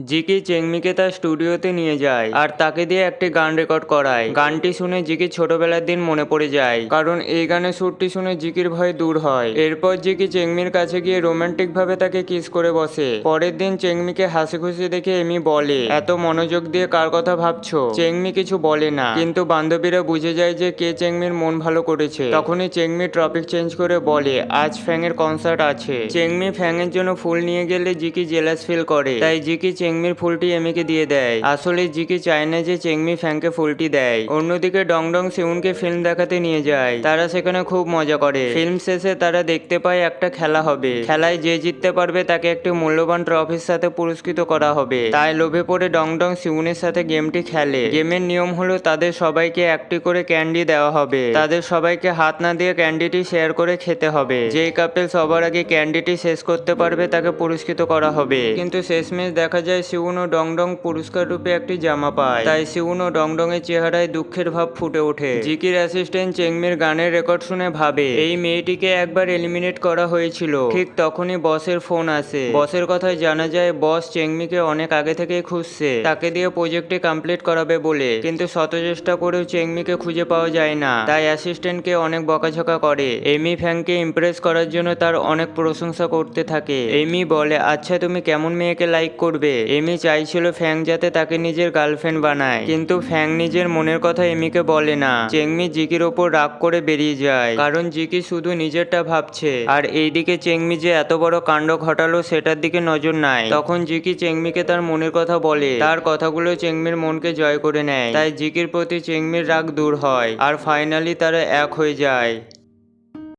জিকি চেংমিকে তার স্টুডিওতে নিয়ে যায় আর তাকে দিয়ে একটি গান রেকর্ড করায়। গানটি শুনে জিকির ছোটবেলার দিন মনে পড়ে যায়, কারণ এই গানের সুরটি শুনে জিকির ভয় দূর হয়। এরপর জিকি চেংমির কাছে গিয়ে রোমান্টিক ভাবে তাকে কিস করে বসে। পরের দিন চেংমিকে হাসি খুশি দেখে এমি বলে, এত মনোযোগ দিয়ে কার কথা ভাবছো? চেংমি কিছু বলে না, কিন্তু বান্ধবীরা বুঝে যায় যে কে চেংমির মন ভালো করেছে। তখনই চেংমি টপিক চেঞ্জ করে বলে, আজ ফ্যাং এর কনসার্ট আছে। চেংমি ফ্যাং এর জন্য ফুল নিয়ে গেলে জিকি জেলাস ফিল করে, তাই জিকি চেংমির ফুলটি এমিকে দিয়ে দেয়। আসলে জিকি চায় না যে চেংমি ফ্যাংকে ফুলটি দেয়। অন্যদিকে ডংডং সিউনকে ফিল্ম দেখাতে নিয়ে যায়। তারা সেখানে খুব মজা করে। ফিল্ম শেষে তারা দেখতে পায় একটা খেলা হবে। খেলায় যে জিততে পারবে তাকে একটি মূল্যবান ট্রফির সাথে পুরস্কৃত করা হবে। তাই লোভে পড়ে ডংডং সিউনের সাথে গেমটি খেলে। গেমের নিয়ম হলো তাদের সবাইকে একটি করে ক্যান্ডি দেওয়া হবে। তাদের সবাইকে হাত না দিয়ে ক্যান্ডিটি শেয়ার করে খেতে হবে। যেই কাপেল সবার আগে ক্যান্ডিটি শেষ করতে পারবে তাকে পুরস্কৃত করা হবে। কিন্তু শেষমেশ দেখা যায় সিউন ও ডংডং পুরস্কার রূপে একটি জামা পায়। তাই সিউন ও ডংডং এর চেহারায় দুঃখের ভাব ফুটে ওঠে। জিকির অ্যাসিস্ট্যান্ট চেংমির গানের রেকর্ড শুনে ভাবে এই মেয়েটিকে একবার এলিমিনেট করা হয়েছিল। ঠিক তখনই বসের ফোন আসে। বসের কথায় জানা যায় বস চেংমিকে অনেক আগে থেকেই খুঁজছে, তাকে দিয়ে প্রজেক্টটি কমপ্লিট করাবে বলে। কিন্তু শত চেষ্টা করেও চেংমিকে খুঁজে পাওয়া যায় না। তাই অ্যাসিস্ট্যান্টকে অনেক বকাঝকা করে। এমি ফ্যাংকে ইমপ্রেস করার জন্য তার অনেক প্রশংসা করতে থাকে। এমি বলে, আচ্ছা তুমি কেমন মেয়েকে লাইক করবে? এমি চাইছিল ফ্যাং যাতে তাকে নিজের গার্লফ্রেন্ড বানায়, কিন্তু ফ্যাং নিজের মনের কথা এমিকে বলে না। চেংমি জিকির ওপর রাগ করে বেরিয়ে যায়, কারণ জিকি শুধু নিজেরটা ভাবছে। আর এইদিকে চেংমি যে এত বড় কাণ্ড ঘটালো সেটার দিকে নজর নাই। তখন জিকি চেংমিকে তার মনের কথা বলে। তার কথাগুলো চেংমির মনকে জয় করে নেয়। তাই জিকির প্রতি চেংমির রাগ দূর হয় আর ফাইনালি তারা এক হয়ে যায়।